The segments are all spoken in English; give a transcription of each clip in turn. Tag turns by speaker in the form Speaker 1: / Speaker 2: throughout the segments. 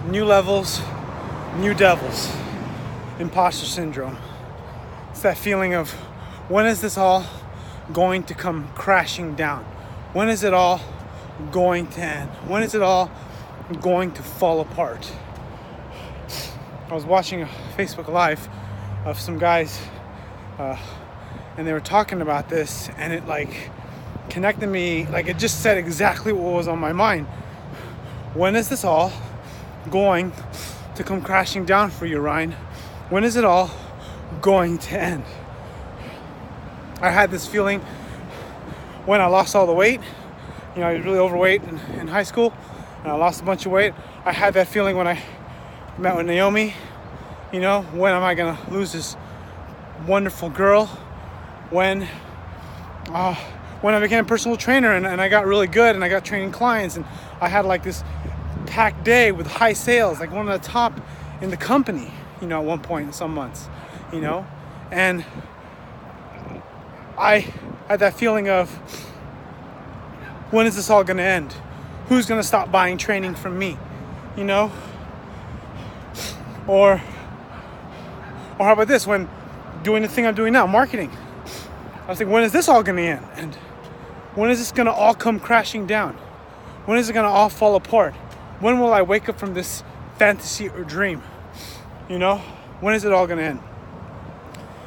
Speaker 1: New levels, new devils. Impostor syndrome. It's that feeling of, when is this all going to come crashing down? When is it all going to end? When is it all going to fall apart? I was watching a Facebook Live of some guys and they were talking about this, and it like connected me, like it just said exactly what was on my mind. When is this all going to come crashing down for you, Ryan? When is it all going to end? I had this feeling when I lost all the weight. You know, I was really overweight in high school, and I lost a bunch of weight. I had that feeling when I met with Naomi. You know, when am I gonna lose this wonderful girl? When I became a personal trainer and I got really good and I got training clients, and I had like this packed day with high sales, like one of the top in the company, you know, at one point in some months, you know, and I had that feeling of, when is this all gonna end? Who's gonna stop buying training from me, you know? Or how about this, when doing the thing I'm doing now, marketing. I was thinking, when is this all gonna end? And when is this gonna all come crashing down? When is it gonna all fall apart? When will I wake up from this fantasy or dream? You know, when is it all gonna end?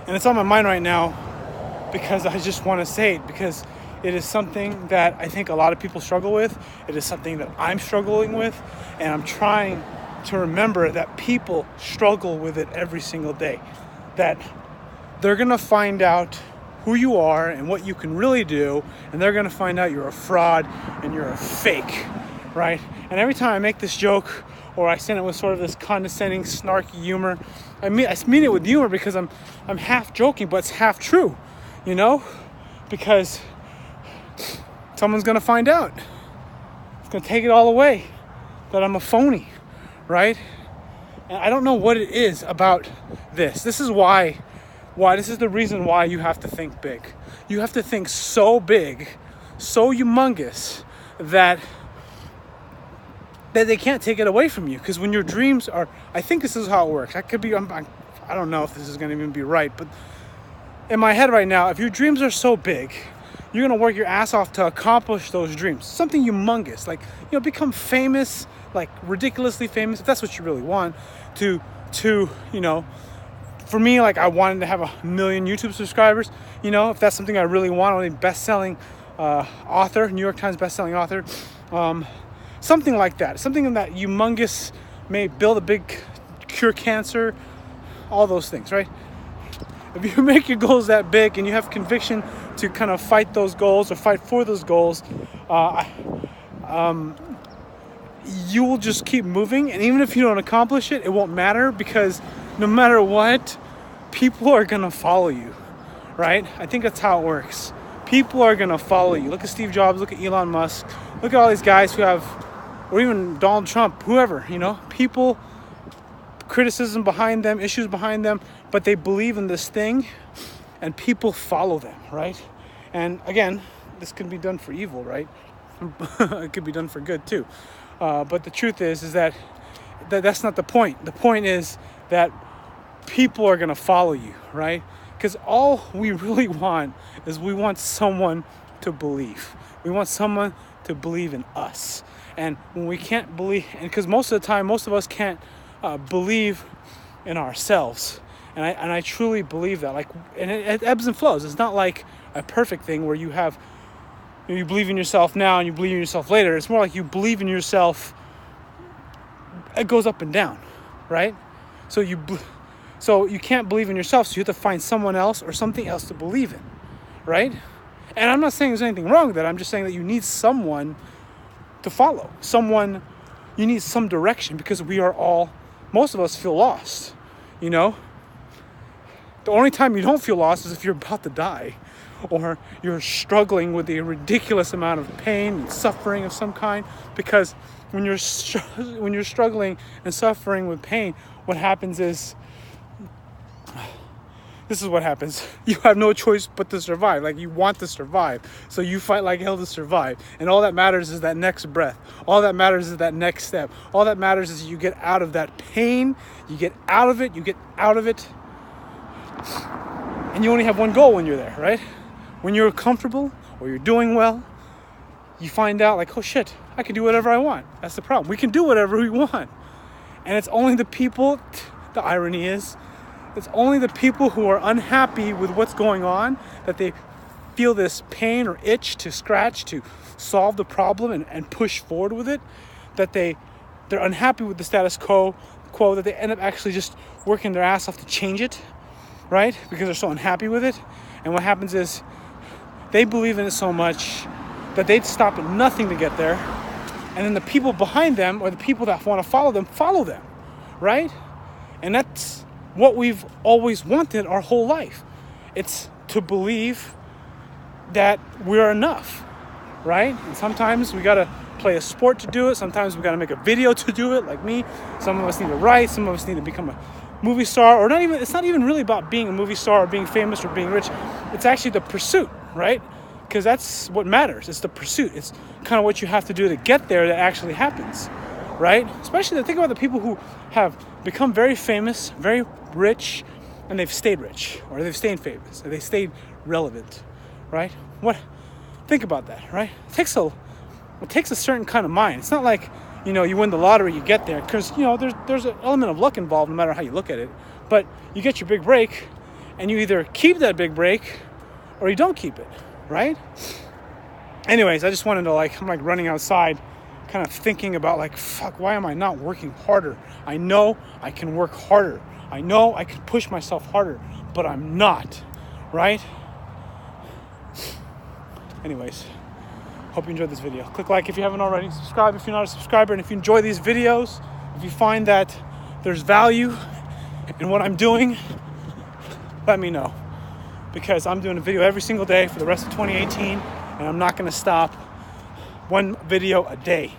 Speaker 1: And it's on my mind right now because I just wanna say it, because it is something that I think a lot of people struggle with. It is something that I'm struggling with, and I'm trying to remember that people struggle with it every single day. That they're gonna find out who you are and what you can really do, and they're gonna find out you're a fraud and you're a fake, right? And every time I make this joke, or I send it with sort of this condescending, snarky humor, I mean it with humor because I'm half joking, but it's half true, you know? Because someone's gonna find out. It's gonna take it all away that I'm a phony, right? And I don't know what it is about this. This is why this is the reason why you have to think big. You have to think so big, so humongous, that they can't take it away from you. Because when your dreams are, I think this is how it works. I could be, I don't know if this is gonna even be right, but in my head right now, if your dreams are so big, you're gonna work your ass off to accomplish those dreams. Something humongous, like, you know, become famous, like ridiculously famous, if that's what you really want. To you know, for me, like, I wanted to have 1 million YouTube subscribers. You know, if that's something I really want, I want to be best-selling author, New York Times best-selling author, something like that. Something that humongous, may build a big, cure cancer, all those things, right? If you make your goals that big and you have conviction to kind of fight those goals or fight for those goals, you will just keep moving. And even if you don't accomplish it, it won't matter, because no matter what, people are gonna follow you, right? I think that's how it works. People are gonna follow you. Look at Steve Jobs, look at Elon Musk, look at all these guys who have, or even Donald Trump, whoever, you know, people, criticism behind them, issues behind them, but they believe in this thing and people follow them, right? And again, this can be done for evil, right? It could be done for good too. But the truth is that that's not the point. The point is that people are gonna follow you, right? Because all we really want is we want someone to believe. We want someone to believe in us. And when we can't believe, and because most of the time, most of us can't believe in ourselves. And I truly believe that. Like, and it ebbs and flows. It's not like a perfect thing where you believe in yourself now and you believe in yourself later. It's more like you believe in yourself. It goes up and down, right? So you can't believe in yourself, so you have to find someone else or something else to believe in, right? And I'm not saying there's anything wrong with that. I'm just saying that you need someone to follow. You need some direction, because most of us feel lost, you know? The only time you don't feel lost is if you're about to die, or you're struggling with a ridiculous amount of pain and suffering of some kind. Because when you're struggling and suffering with pain, what happens is this is what happens. You have no choice but to survive. Like, you want to survive. So you fight like hell to survive. And all that matters is that next breath. All that matters is that next step. All that matters is you get out of that pain. You get out of it. You get out of it. And you only have one goal when you're there, right? When you're comfortable or you're doing well, you find out like, oh shit, I can do whatever I want. That's the problem. We can do whatever we want. And it's only the people, the irony is, it's only the people who are unhappy with what's going on, that they feel this pain or itch to scratch, to solve the problem and push forward with it, that they're unhappy with the status quo, that they end up actually just working their ass off to change it, right? Because they're so unhappy with it. And what happens is they believe in it so much that they'd stop at nothing to get there. And then the people behind them, or the people that want to follow them, right? And that's what we've always wanted our whole life. It's to believe that we're enough, right? And sometimes we gotta play a sport to do it. Sometimes we gotta make a video to do it, like me. Some of us need to write. Some of us need to become a movie star, or it's not even really about being a movie star or being famous or being rich. It's actually the pursuit, right? Because that's what matters. It's the pursuit. It's kind of what you have to do to get there that actually happens, right? Especially think about the people who have become very famous, very rich, and they've stayed rich, or they've stayed famous, or they stayed relevant, right? Think about that, right? It takes a certain kind of mind. It's not like, you win the lottery, you get there, because, there's an element of luck involved no matter how you look at it. But you get your big break, and you either keep that big break or you don't keep it, right? Anyways, I just wanted to I'm running outside, kind of thinking about fuck, why am I not working harder? I know I can work harder. I know I can push myself harder, but I'm not, right? Anyways, hope you enjoyed this video. Click like if you haven't already. Subscribe if you're not a subscriber. And if you enjoy these videos, if you find that there's value in what I'm doing, let me know. Because I'm doing a video every single day for the rest of 2018, and I'm not going to stop. One video a day.